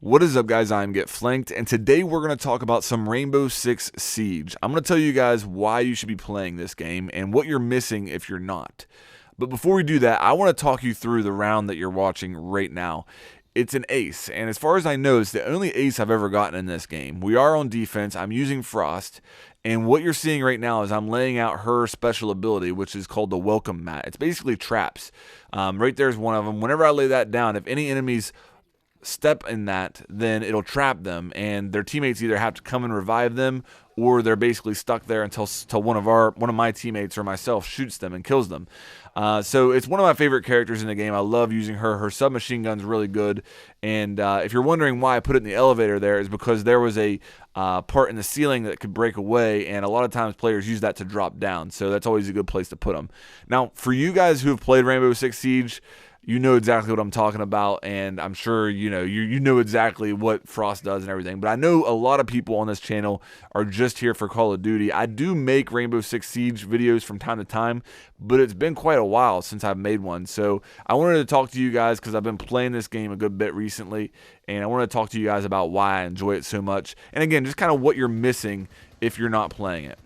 What is up, guys? I'm Get Flanked, and today we're going to talk about some Rainbow Six Siege. I'm going to tell you guys why you should be playing this game and what you're missing if you're not. But before we do that, I want to talk you through the round that you're watching right now. It's an ace, and as far as I know, it's the only ace I've ever gotten in this game. We are on defense. I'm using Frost, and what you're seeing right now is I'm laying out her special ability, which is called the Welcome Mat. It's basically traps. Right there's one of them. Whenever I lay that down, if any enemies step in that, then it'll trap them, and their teammates either have to come and revive them, or they're basically stuck there until one of my teammates or myself shoots them and kills them. So it's one of my favorite characters in the game. I love using her. Her submachine gun's really good, and if you're wondering why I put it in the elevator there, is because there was a part in the ceiling that could break away, and a lot of times players use that to drop down, so that's always a good place to put them. Now, for you guys who have played Rainbow Six Siege, you know exactly what I'm talking about, and I'm sure you know exactly what Frost does and everything. But I know a lot of people on this channel are just here for Call of Duty. I do make Rainbow Six Siege videos from time to time, but it's been quite a while since I've made one. So I wanted to talk to you guys because I've been playing this game a good bit recently, and I wanted to talk to you guys about why I enjoy it so much. And again, just kind of what you're missing if you're not playing it.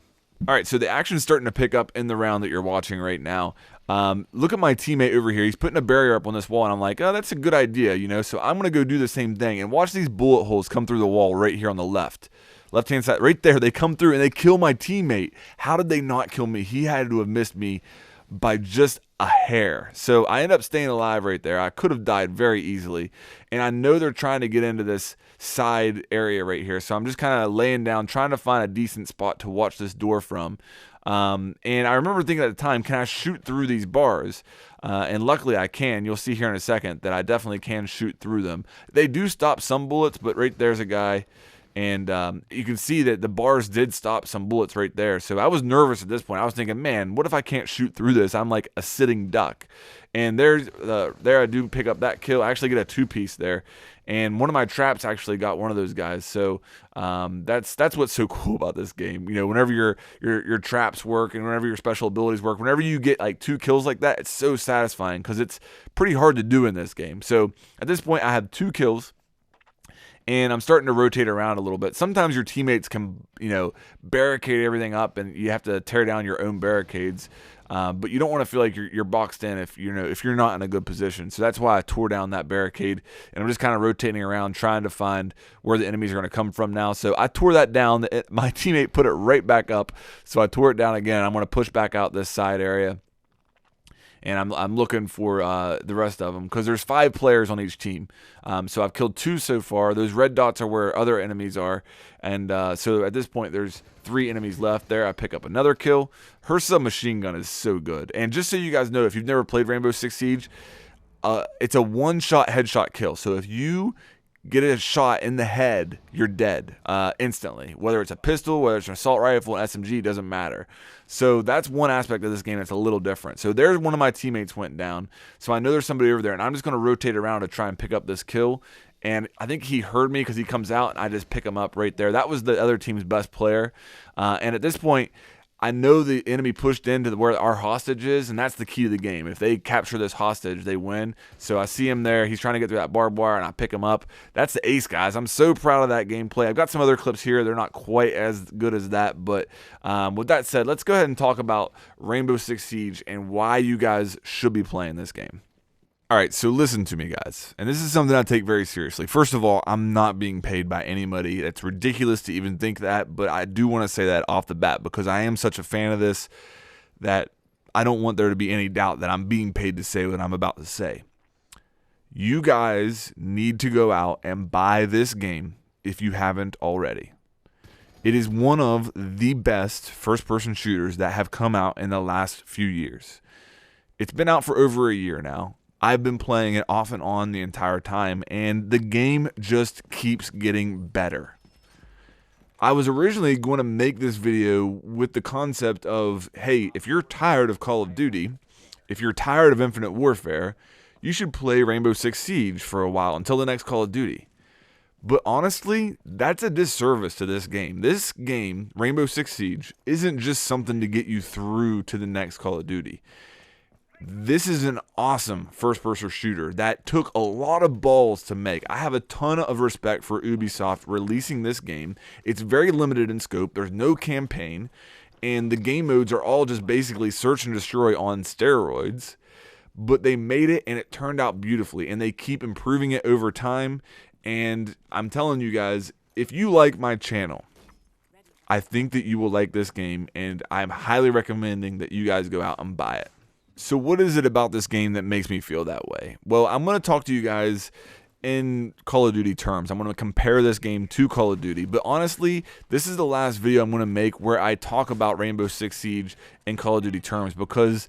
All right, so the action's starting to pick up in the round that you're watching right now. Look at my teammate over here. He's putting a barrier up on this wall, and I'm like, oh, that's a good idea, So I'm going to go do the same thing. And watch these bullet holes come through the wall right here on the left-hand side. Right there, they come through, and they kill my teammate. How did they not kill me? He had to have missed me by just a hair. So I end up staying alive right there. I could have died very easily. And I know they're trying to get into this side area right here. So I'm just kind of laying down, trying to find a decent spot to watch this door from. And I remember thinking at the time, can I shoot through these bars? And luckily I can. You'll see here in a second that I definitely can shoot through them. They do stop some bullets, but right there's a guy. And you can see that the bars did stop some bullets right there. So I was nervous at this point. I was thinking, man, what if I can't shoot through this? I'm like a sitting duck. And there I do pick up that kill. I actually get a two-piece there. And one of my traps actually got one of those guys. So that's what's so cool about this game. Whenever your traps work and whenever your special abilities work, whenever you get like 2 kills like that, it's so satisfying because it's pretty hard to do in this game. So at this point, I have 2 kills. And I'm starting to rotate around a little bit. Sometimes your teammates can, barricade everything up, and you have to tear down your own barricades. But you don't want to feel like you're boxed in if you're not in a good position. So that's why I tore down that barricade, and I'm just kind of rotating around trying to find where the enemies are going to come from now. So I tore that down. My teammate put it right back up, so I tore it down again. I'm going to push back out this side area. And I'm looking for the rest of them because there's 5 players on each team. So I've killed 2 so far. Those red dots are where other enemies are. And so at this point, there's 3 enemies left there. I pick up another kill. Her submachine gun is so good. And just so you guys know, if you've never played Rainbow Six Siege, it's a one-shot headshot kill. So if you get a shot in the head, you're dead instantly. Whether it's a pistol, whether it's an assault rifle, an SMG, doesn't matter. So that's one aspect of this game that's a little different. So there's one of my teammates went down. So I know there's somebody over there, and I'm just going to rotate around to try and pick up this kill. And I think he heard me because he comes out, and I just pick him up right there. That was the other team's best player. And at this point, I know the enemy pushed into where our hostage is, and that's the key to the game. If they capture this hostage, they win. So I see him there. He's trying to get through that barbed wire, and I pick him up. That's the ace, guys. I'm so proud of that gameplay. I've got some other clips here. They're not quite as good as that, but with that said, let's go ahead and talk about Rainbow Six Siege and why you guys should be playing this game. All right, so listen to me, guys, and this is something I take very seriously. First of all, I'm not being paid by anybody. It's ridiculous to even think that, but I do want to say that off the bat because I am such a fan of this that I don't want there to be any doubt that I'm being paid to say what I'm about to say. You guys need to go out and buy this game if you haven't already. It is one of the best first-person shooters that have come out in the last few years. It's been out for over a year now. I've been playing it off and on the entire time, and the game just keeps getting better. I was originally going to make this video with the concept of, hey, if you're tired of Call of Duty, if you're tired of Infinite Warfare, you should play Rainbow Six Siege for a while until the next Call of Duty. But honestly, that's a disservice to this game. This game, Rainbow Six Siege, isn't just something to get you through to the next Call of Duty. This is an awesome first-person shooter that took a lot of balls to make. I have a ton of respect for Ubisoft releasing this game. It's very limited in scope. There's no campaign, and the game modes are all just basically search and destroy on steroids. But they made it, and it turned out beautifully, and they keep improving it over time. And I'm telling you guys, if you like my channel, I think that you will like this game, and I'm highly recommending that you guys go out and buy it. So what is it about this game that makes me feel that way? Well, I'm going to talk to you guys in Call of Duty terms. I'm going to compare this game to Call of Duty. But honestly, this is the last video I'm going to make where I talk about Rainbow Six Siege in Call of Duty terms, because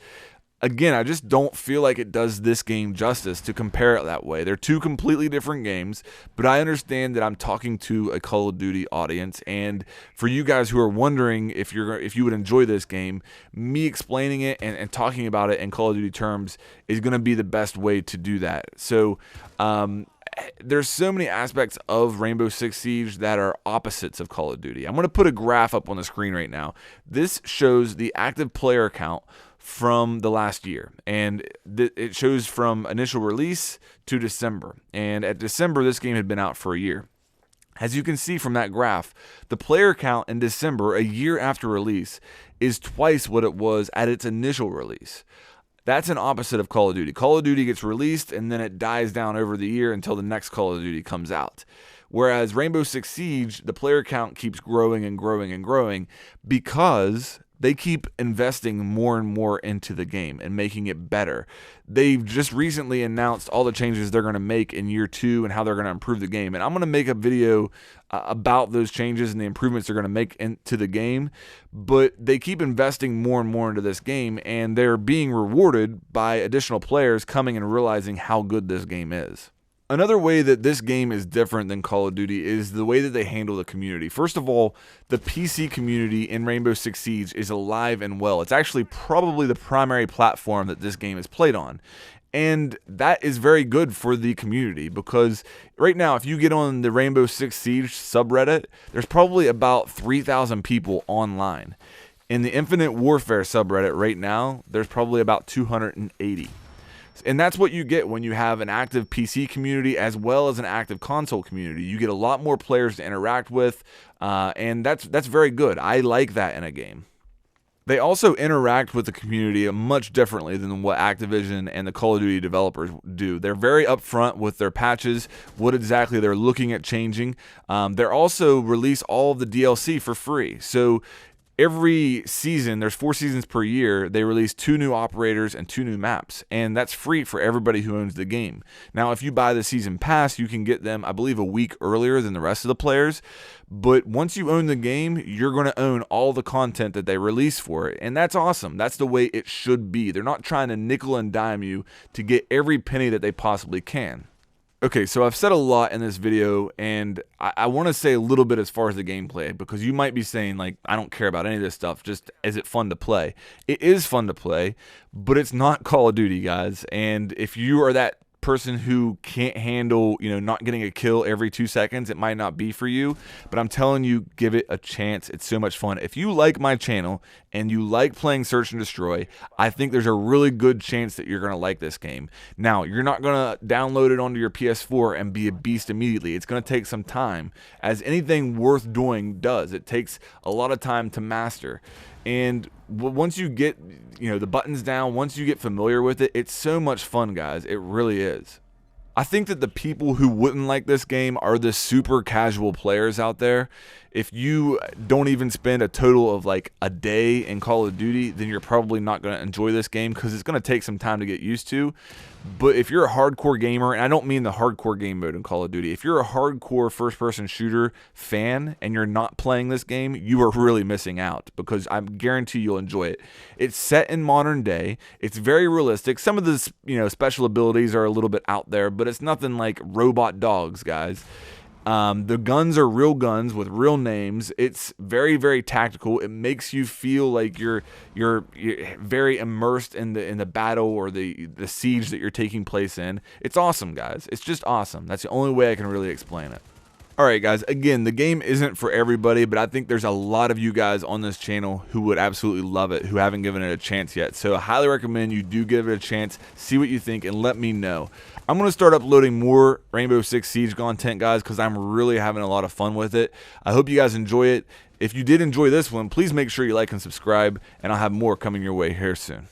again, I just don't feel like it does this game justice to compare it that way. They're two completely different games, but I understand that I'm talking to a Call of Duty audience, and for you guys who are wondering if you would enjoy this game, me explaining it and talking about it in Call of Duty terms is going to be the best way to do that. So, there's so many aspects of Rainbow Six Siege that are opposites of Call of Duty. I'm going to put a graph up on the screen right now. This shows the active player count from the last year, and it shows from initial release to December. And at December, this game had been out for a year. As you can see from that graph, the player count in December, a year after release, is twice what it was at its initial release. That's an opposite of Call of Duty. Call of Duty gets released and then it dies down over the year until the next Call of Duty comes out. Whereas Rainbow Six Siege, the player count keeps growing and growing and growing because they keep investing more and more into the game and making it better. They've just recently announced all the changes they're going to make in year 2 and how they're going to improve the game. And I'm going to make a video about those changes and the improvements they're going to make into the game. But they keep investing more and more into this game, and they're being rewarded by additional players coming and realizing how good this game is. Another way that this game is different than Call of Duty is the way that they handle the community. First of all, the PC community in Rainbow Six Siege is alive and well. It's actually probably the primary platform that this game is played on. And that is very good for the community, because right now, if you get on the Rainbow Six Siege subreddit, there's probably about 3,000 people online. In the Infinite Warfare subreddit right now, there's probably about 280. And that's what you get when you have an active PC community as well as an active console community. You get a lot more players to interact with, and that's very good. I like that in a game. They also interact with the community much differently than what Activision and the Call of Duty developers do. They're very upfront with their patches, what exactly they're looking at changing. They're also release all of the DLC for free. So every season, there's 4 seasons per year, they release 2 new operators and 2 new maps, and that's free for everybody who owns the game. Now, if you buy the season pass, you can get them, I believe, a week earlier than the rest of the players, but once you own the game, you're going to own all the content that they release for it, and that's awesome. That's the way it should be. They're not trying to nickel and dime you to get every penny that they possibly can. Okay, so I've said a lot in this video, and I want to say a little bit as far as the gameplay, because you might be saying, like, I don't care about any of this stuff, just is it fun to play? It is fun to play, but it's not Call of Duty, guys, and if you are that person who can't handle, not getting a kill every 2 seconds, it might not be for you, but I'm telling you, give it a chance. It's so much fun. If you like my channel and you like playing Search and Destroy, I think there's a really good chance that you're going to like this game. Now, you're not going to download it onto your PS4 and be a beast immediately. It's going to take some time, as anything worth doing does. It takes a lot of time to master. And once you get, the buttons down, once you get familiar with it, it's so much fun, guys. It really is. I think that the people who wouldn't like this game are the super casual players out there. If you don't even spend a total of like a day in Call of Duty, then you're probably not going to enjoy this game, because it's going to take some time to get used to. But if you're a hardcore gamer, and I don't mean the hardcore game mode in Call of Duty, if you're a hardcore first-person shooter fan and you're not playing this game, you are really missing out, because I guarantee you'll enjoy it. It's set in modern day. It's very realistic. Some of the special abilities are a little bit out there, but it's nothing like robot dogs, guys. The guns are real guns with real names. It's very, very tactical. It makes you feel like you're very immersed in the battle or the siege that you're taking place in. It's awesome, guys. It's just awesome. That's the only way I can really explain it. Alright guys, again, the game isn't for everybody, but I think there's a lot of you guys on this channel who would absolutely love it, who haven't given it a chance yet. So I highly recommend you do give it a chance, see what you think, and let me know. I'm going to start uploading more Rainbow Six Siege content, guys, because I'm really having a lot of fun with it. I hope you guys enjoy it. If you did enjoy this one, please make sure you like and subscribe, and I'll have more coming your way here soon.